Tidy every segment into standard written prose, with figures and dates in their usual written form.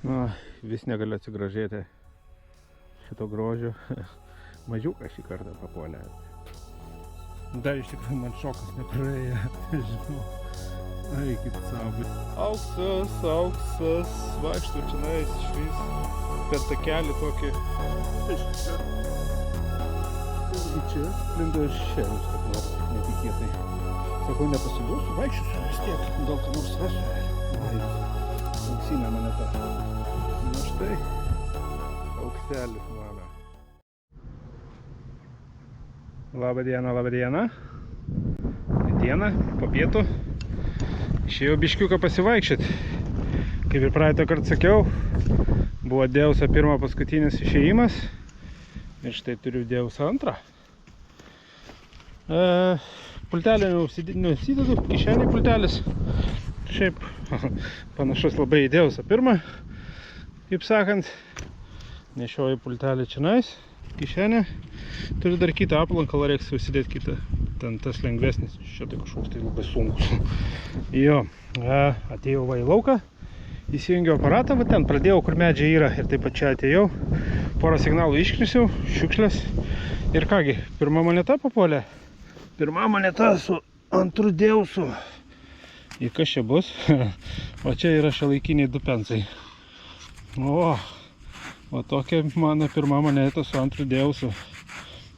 Na, vis negaliu atsigražėti šito grožio. Mažiuką šį kartą papuolė. Dar iš tikrųjų man šokas nepraėjo, nežinau. Eikit savo. Auksas, auksas, vaikštų čia nais išvis. Per takelį tokį. Irgi čia lindo iš čia, kad nors netikėtai. Sakau, nepasiduosiu, vaikščiosiu vis tiek, gal ką nors rasiu. Auksinė moneta. Na štai, aukselis mano. Labą dieną, labą dieną. Diena, po pietų. Išėjau biškiuką pasivaikščioti. Kaip ir praeitą kartą sakiau, buvo Deuso pirmo paskutinis išėjimas. Ir štai turiu Deuso antrą. Pultelį neužsidedu, kišenį pultelis. Šiaip panašus labai į Deuso pirmą. Kaip sakant, nešioju pultelį čionais, kišenę. Turiu dar kitą aplankalą, reiks užsidėti kitą. Ten tas lengvesnis, čia tai kažkoks tai labai sunkus. Jo, atėjau va į lauką, įsijungiau aparatą, va ten pradėjau, kur medžiai yra. Ir taip pat čia atėjau, porą signalų iškrisiau, šiukšlės. Ir kągi, pirma moneta papuolė. Pirma moneta su antru Deusu. Ir kas čia bus? O čia yra šiuolaikiniai 2 pensai. O tokia mano pirma moneta su antru Deusu.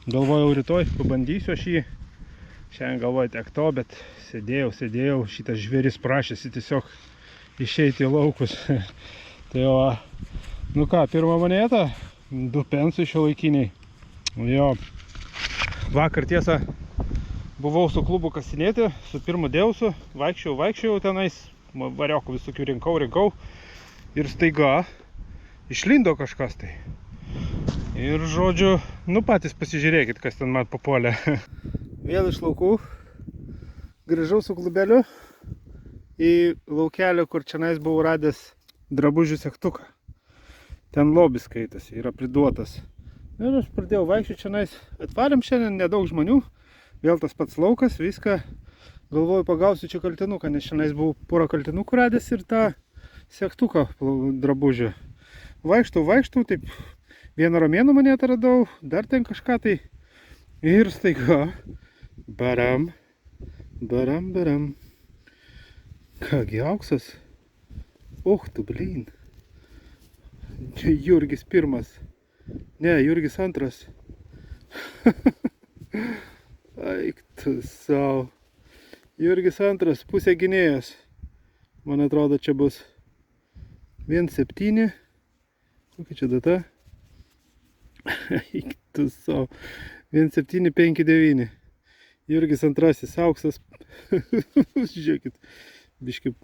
Galvojau rytoj, pabandysiu aš jį. Šiandien galvoju tiek to, bet sėdėjau, šitas žvėris prašėsi tiesiog išeiti į laukus. Tai o, nu ką, pirma moneta, 2 pensai šiuolaikiniai. Jo, vakar tiesa buvau su klubu kasinėti, su pirmu Deusu, vaikščiojau tenais, variokų visokių rinkau. Ir staiga išlindo kažkas tai. Ir žodžiu, nu patys pasižiūrėkit, kas ten man papuolė. Vėl iš laukų grįžau su klubeliu į laukelį, kur čionais buvau radęs drabužių segtuką. Ten lobis skaitasi, yra priduotas. Ir aš pradėjau vaikščioti čionais. Atvarėm šiandien nedaug žmonių. Vėl tas pats laukas, viską. Galvoju, pagausiu čia kaltinuką, nes čionais buvau porą kaltinukų radęs ir tą segtuką drabužių. Vaikštau, taip vieną romėnų monetą radau, dar ten kažką tai. Ir staiga, baram. Kągi auksas. Tu blin. Čia Jurgis pirmas. Ne, Jurgis antras. Eik tu sau. Jurgis antras, pusė gynėjas. Man atrodo, čia bus 1,7. Kokia čia data? Eik tu sau. 1,759. Jurgis antrasis, auksas. Žiūrėkit, biški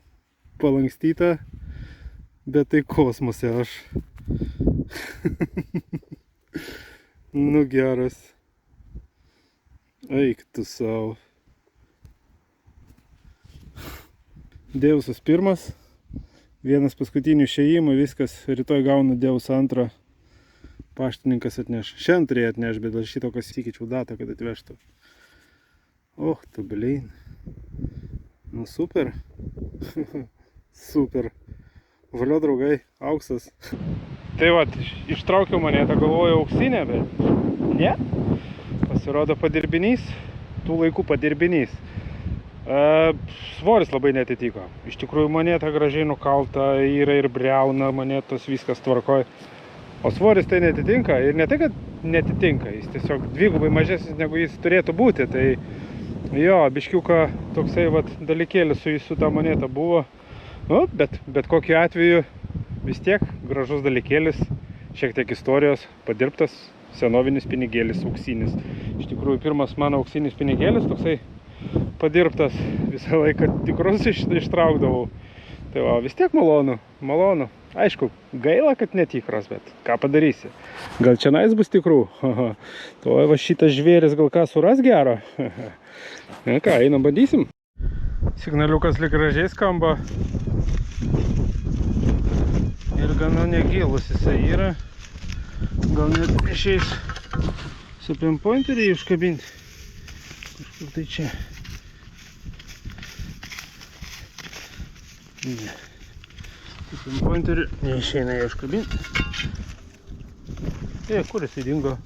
palankstyta, bet tai kosmose aš. Nu geras. Eik tu sau. Deusas pirmas. Vienas paskutinių išėjimų, viskas. Rytoj gaunu Deusą antrą. Paštininkas atneš. Šiandien turėjo atneš, bet dėl šito kas įsikeičiau datą, kad atvežtų. Tu blin. Nu super. Super. Valio draugai, auksas. Tai vat, ištraukiau monetą, galvojau auksinę, bet ne. Pasirodo padirbinys, tų laikų padirbinys. Svoris labai netitiko. Iš tikrųjų moneta gražiai nukalta, yra ir briauna monetos, viskas tvarkoj. O svoris tai netitinka ir ne tai, kad netitinka, jis tiesiog dvigubai mažesnis negu jis turėtų būti. Tai jo, biškiuką toksai vat dalykėlis su ta moneta buvo. Nu, bet kokiu atveju vis tiek gražus dalykėlis, šiek tiek istorijos, padirbtas senovinis pinigėlis, auksinis. Iš tikrųjų, pirmas mano auksinis pinigėlis, toksai padirbtas, visą laiką tikrus ištraukdavau. Tai va, vis tiek malonu. Aišku, gaila, kad netikras, bet ką padarysi. Gal čia nais bus tikrų. To va šitas žvėris gal ką suras gero. Na ką, einam bandysim. Signaliukas lyg gražiai skamba. Ir gana negilus jisai yra. Gal net išeis su pinpointerį užkabinti. Kažkur tai čia. Ne. Pinpointerį neišeina jo iškabinti. Kur jisai dingo?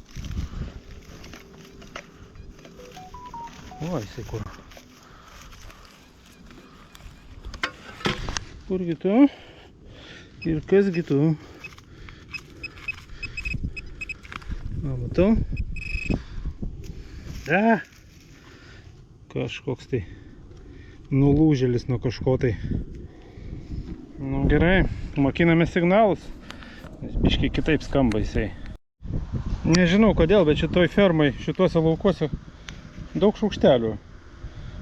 O, jisai kur. Kurgi tu? Ir kasgi tu? Matau? Kažkoks tai nulūžėlis nuo kažko tai. Nu gerai, mokiname signalus, nes biškiai kitaip skamba jisai. Nežinau kodėl, bet šitoj fermai, šituose laukuose daug šaukštelių.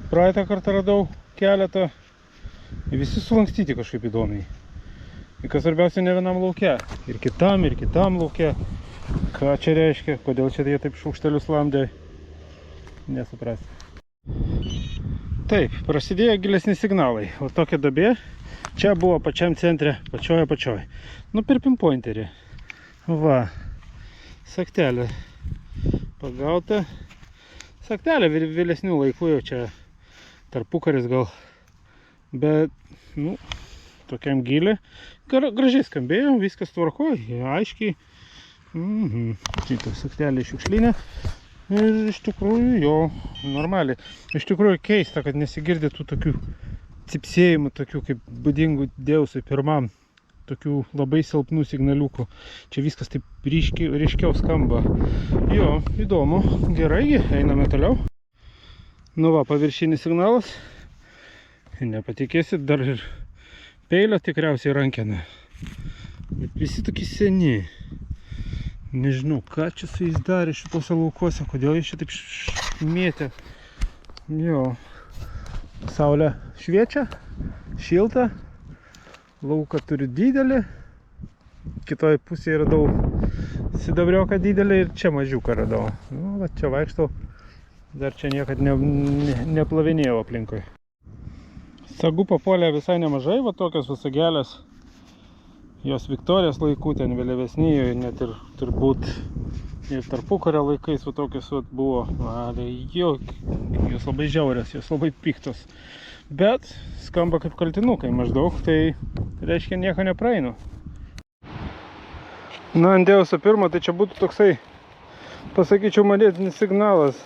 Praeitą kartą radau keletą, visi sulankstyti kažkaip įdomiai. Ir kas svarbiausia, ne vienam lauke, ir kitam lauke. Ką čia reiškia, kodėl čia jie taip šaukštelius lamdė, nesuprasti. Taip, prasidėjo gilesni signalai, o tokia duobė čia buvo pačiam centre, pačioj. Nu, per pinpointerį. Va, saktelė pagauta. Saktelė vėlesnių laikų jau čia tarpukaris gal, bet, nu, tokiam gilį. Gražiai skambėjo, viskas tvarkoja, aiškiai. Šitą saktelę šiukšlinę. Ir iš tikrųjų jo, normaliai. Iš tikrųjų keista, kad nesigirdi tų tokių cipsėjimų, tokių kaip būdingų Deusui pirmam, tokių labai silpnų signaliukų. Čia viskas taip ryškiau skamba. Jo, įdomu, gerai, einame toliau. Nu va, paviršinis signalas. Nepatikėsit, dar ir peilio tikriausiai rankena. Bet visi tokie seni. Nežinau, ką čia su jais darė šituose laukuose, kodėl jis čia taip mėtė. Jo, saulė šviečia, šilta, lauką turi didelį, kitoj pusėje radau sidabrioką didelį ir čia mažiuką radau. Nu, va čia vaikštau, dar čia niekad neplavinėjau aplinkui. Sagų papuolė visai nemažai, va tokios visagelės. Jos Viktorijos laikų, ten vėliavesni, net ir turbūt ir tarpukario laikais va tokios va buvo. Jos labai žiaurios, jos labai piktos. Bet skamba kaip kaltinukai maždaug, tai reiškia nieko nepraeinu. Na, ant Deuso pirmo, tai čia būtų toksai, pasakyčiau, magnetinis signalas.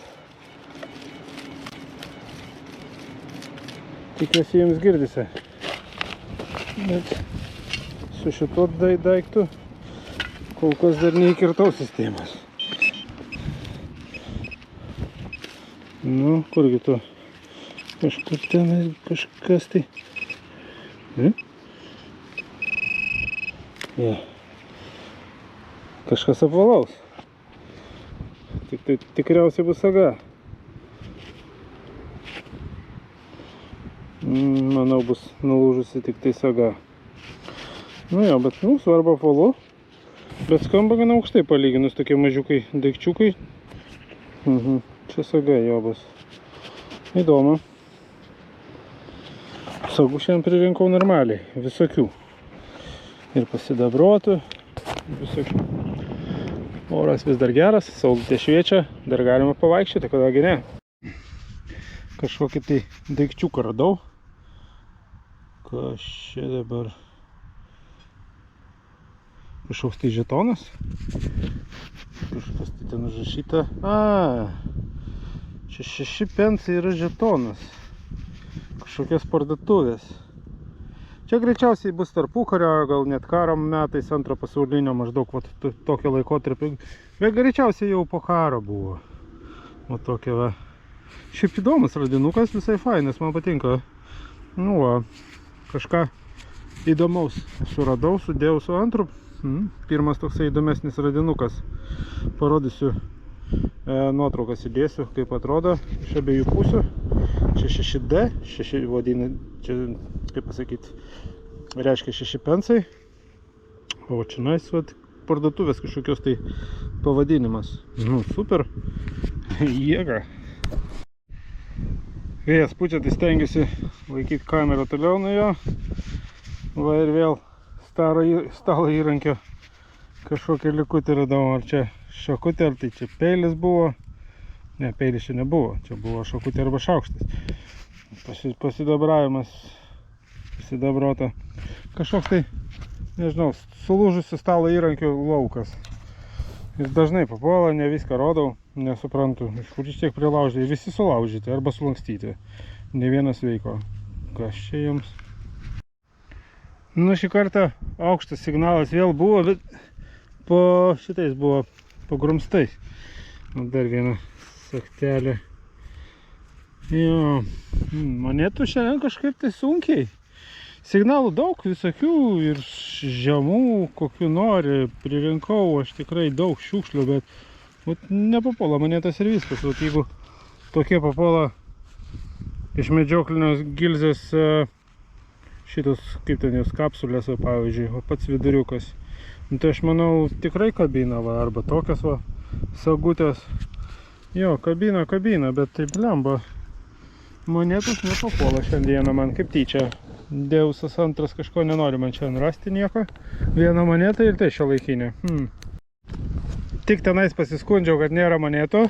Tikiuosi jums girdisi. Bet su šituo daiktu kol kas dar neįkirtau sistemas. Nu, kurgi tu? Kažkur ten kažkas tai. Kažkas apvalaus. Tik tai tikriausiai bus saga. Manau, bus nulūžusi tik tai saga. Nu jo, bet svarbu apvalu. Bet skamba gana aukštai palyginus tokie mažiukai daikčiukai. Čia saga jo bus. Įdomu. Sagų šiandien pririnkau normaliai, visokių. Ir pasidabruotų, visokių. Oras vis dar geras, saulutė šviečia, dar galima pavaikščioti, kodėlgi ne. Kažkokį tai daikčiuką radau. Kas čia dabar? Kažkoks tai žetonas. Kažkas tai ten užrašyta. Čia 6 pensai yra žetonas. Kažkokios parduotuvės. Čia greičiausiai bus tarpukario, gal net karo metais, antro pasaulinio maždaug tokio laikotarpio. Bet greičiausiai jau po karo buvo. O tokia va. Šiaip įdomus radinukas, visai fainas, man patinka. Nu va, kažką įdomaus suradau, sudėjau su antru. Pirmas toksai įdomesnis radinukas. Parodysiu, nuotraukas įdėsiu, kaip atrodo iš abiejų pusių. Čia 6D, 6 vadina, čia, kaip pasakyti, reiškia 6 pensai. O čia nais, parduotuvės kažkokios tai pavadinimas. Nu, super. Jėga. Vėjas pučia, tai stengiuosi laikyti kamerą toliau nuo jo. Va ir vėl stalo įrankio kažkokią likutį radau. Ar čia šakutė, ar tai čia peilis buvo. Ne, peilis čia nebuvo. Čia buvo šakutė arba šaukštas. Pasidabravimas Sidabrota. Kažkoks tai, nežinau, sulūžusių stalo įrankių laukas. Jis dažnai papuola, ne viską rodau, nesuprantu, iš kur iš tiek prilaužė. Visi sulaužyti arba sulankstyti. Ne vienas veiko. Kas čia jums? Nu, šį kartą aukštas signalas vėl buvo, bet po šitais buvo pagrumstais. Dar viena saktelė. Jo, monetų šiandien kažkaip tai sunkiai. Signalų daug visokių ir žemų, kokių nori, pririnkau aš tikrai daug šiukšlių, bet nepapuola monetas ir viskas. Vat jeigu tokie papuola iš medžioklinės gilzės šitos, kaip ten jos kapsulės, pavyzdžiui, o pats viduriukas. Tai aš manau tikrai kabina, va, arba tokias va, sagutės. Jo, kabina, bet taip lemba. Monetus nepapuola šiandieną man kaip tyčia. Deusas antras kažko nenori man čia rasti nieko. Viena moneta ir tai šiuolaikinė. Tik tenais pasiskundžiau, kad nėra monetų.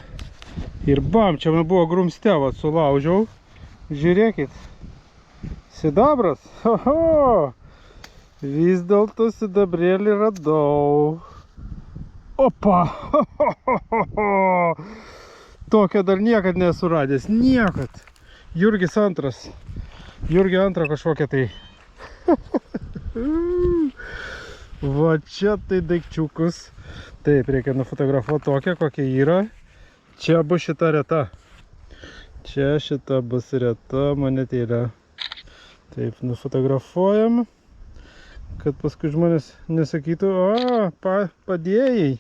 Ir bam, čia man buvo grumste, va, sulaužiau. Žiūrėkit. Sidabras. Oho! Vis dėlto sidabrėlį radau. Opa! Tokio dar niekad nesu radęs. Niekad. Jurgis antras. Jurgio antrą kažkokią tai. Va čia tai daikčiukus. Taip, reikia nufotografuoti tokią, kokia yra. Čia bus šita reta. Čia šita bus reta monetėlė. Taip, nufotografuojam. Kad paskui žmonės nesakytų, padėjai.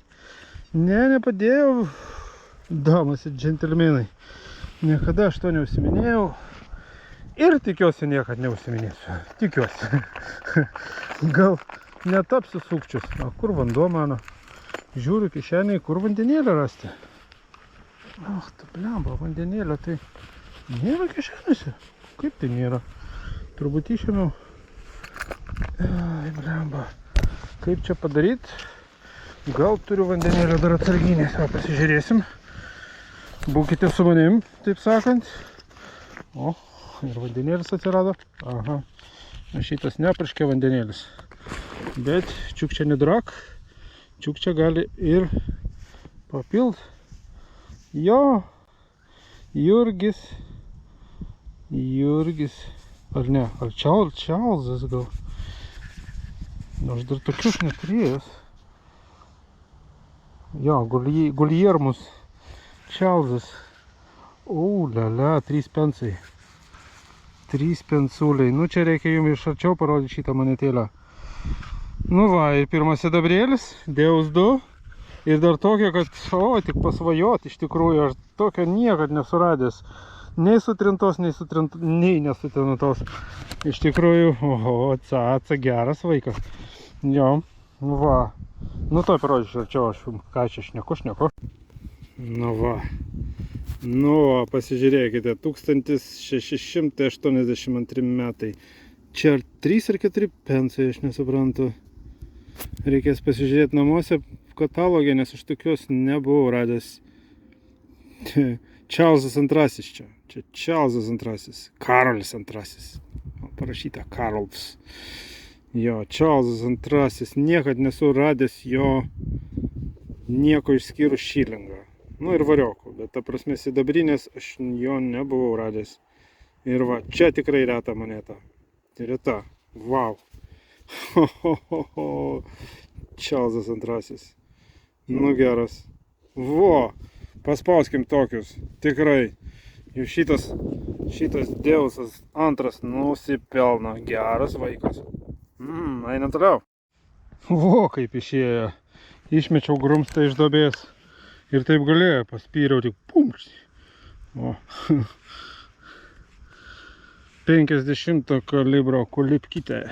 Ne, nepadėjau. Damas ir džentelmenai. Niekada aš to neužsiminėjau. Ir tikiuosi niekad neužsiminėsiu. Tikiuosi. Gal netapsiu sukčius. O kur vanduo mano? Žiūriu kišeniai, kur vandenėlę rasti. Ach, tu blemba, vandenėlė tai nėra kišenėse. Kaip tai nėra? Turbūt išėmiau. Ai, blemba. Kaip čia padaryti? Gal turiu vandenėlę dar atsarginės. O, pasižiūrėsim. Būkite su manim, taip sakant. O, ir vandenėlis atsirado. Aha, šitas neapraškė vandenėlis. Bet čiukčia nedrak. Čiukčia gali ir papilt. Jo, Jurgis. Ar ne, ar Čarlzas gal. Aš dar tokius neturėjęs. Jo, Guljermus. Čarlzas. O, lala, 3 pensai. 3 pensuliai. Nu, čia reikia jums iš arčiau parodyti šitą monetėlę. Nu va, ir pirmas sidabrėlis, Deus 2. Ir dar tokia, kad, tik pasvajoti iš tikrųjų, aš tokio niekad nesuradęs. Nei sutrintos, nei nesutrintos. Iš tikrųjų, atsa, geras vaikas. Jo, va. Nu, to parodžiu arčiau, aš ką čia šneku. Nu va, pasižiūrėkite, 1682 metai. Čia ar 3 ar 4 pensai, aš nesuprantu. Reikės pasižiūrėti namuose katalogę, nes aš tokios nebuvau radęs. Čarlzas antrasis čia. Čia Čarlzas antrasis. Karolis antrasis. Parašyta Karolfs. Jo, Čarlzas antrasis. Niekad nesu radęs jo nieko išskyrus šilingą. Nu ir variokų, bet ta prasme sidabrinės aš jo nebuvau radęs. Ir va, čia tikrai reta moneta. Reta. Vau. Čarlzas antrasis. Nu geras. Vo, paspauskim tokius. Tikrai. Jau šitas Deusas antras nusipelno. Geras vaikas. Einam toliau. Vo, kaip išėjo. Išmečiau grumstą iš duobės. Ir taip galėjo, paspyriau tik pumkštį. O. 50 kalibro kulipkytė.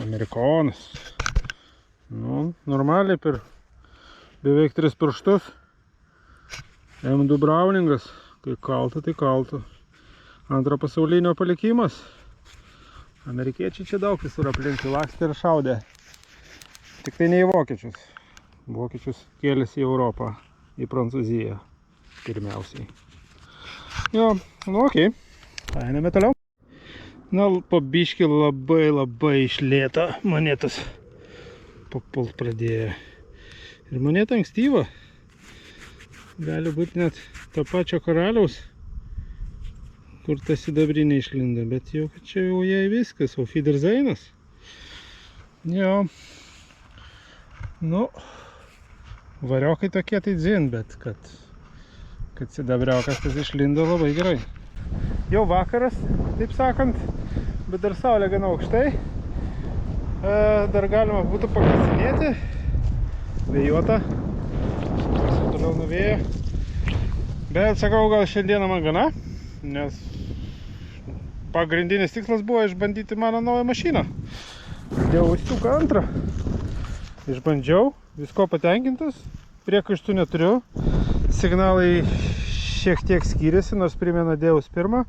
Amerikonas. Nu, normaliai per beveik 3 pirštus. M2 Browningas. Kai kalta, tai kalta. Antro pasaulinio palikimas. Amerikiečiai čia daug visur aplinkui lakstė ir šaudė. Tik tai ne į vokiečius. Vokiečius kėlėsi į Europą, į Prancūziją pirmiausiai. Jo, nu okei. Einame toliau. Na, po biškį labai iš lėto monetos papult pradėjo. Ir moneta ankstyva. Gali būti net to pačio karaliaus, kur ta sidabrinė išlindo, bet jau čia jau jai viskas, o Fiderzeinas. Jo. Nu, variokai tokie tai dzin, bet kad sidabriaukas tas išlindo labai gerai. Jau vakaras, taip sakant, bet dar saulė gana aukštai. Dar galima būtų pakasinėti. Vėjuota. Toliau nuo vėjo. Bet sakau, gal šiandieną man gana, nes pagrindinis tikslas buvo išbandyti mano naują mašiną. Dėjau usiuką antrą. Išbandžiau, visko patenkintas, priekaištų neturiu. Signalai šiek tiek skiriasi, nors primena Deus pirmą.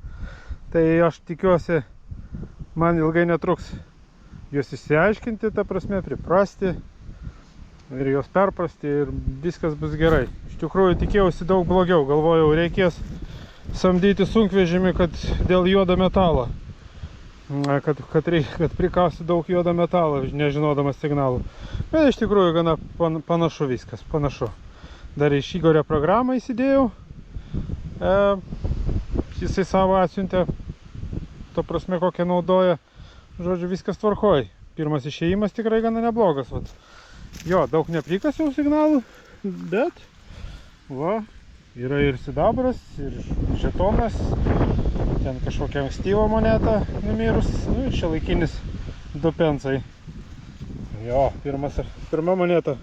Tai aš tikiuosi, man ilgai netruks juos išsiaiškinti, ta prasme, priprasti ir juos perprasti ir viskas bus gerai. Iš tikrųjų tikėjausi daug blogiau, galvojau, reikės samdyti sunkvežimį, kad dėl juodo metalo. Kad prikausti daug juodo metalo, nežinodamas signalų. Bet iš tikrųjų gana panašu viskas, panašu. Dar iš Igorio programą įsidėjau. Jisai savo atsiuntė, to prasme, kokią naudoja. Žodžiu, viskas tvarkoj. Pirmas išėjimas tikrai gana neblogas. Vat. Jo, daug neprikasiau signalų, bet va, yra ir sidabras, ir žetonas. Ten kažkokia ankstyva moneta numirus. Nu, ir šiuolaikinis 2 pensai. Jo, pirma moneta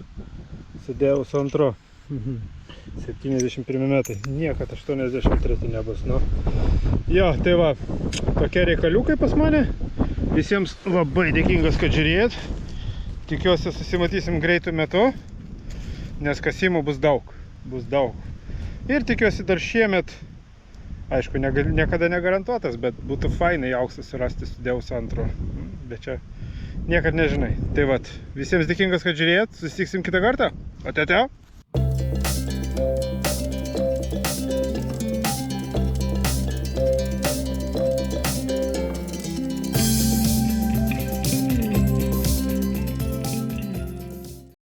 sudėjau su antru. 71 metai. Niekad 83 nebus. Nu. Jo, tai va, tokie reikaliukai pas mane. Visiems labai dėkingas, kad žiūrėjot. Tikiuosi susimatysim greitų metu, nes kasimų bus daug. Ir tikiuosi dar šiemet, aišku, niekada negarantuotas, bet būtų fainai auksą surasti su Deus antro. Bet čia niekad nežinai. Tai vat, visiems dėkingas, kad žiūrėjot. Susitiksim kitą kartą. Ate.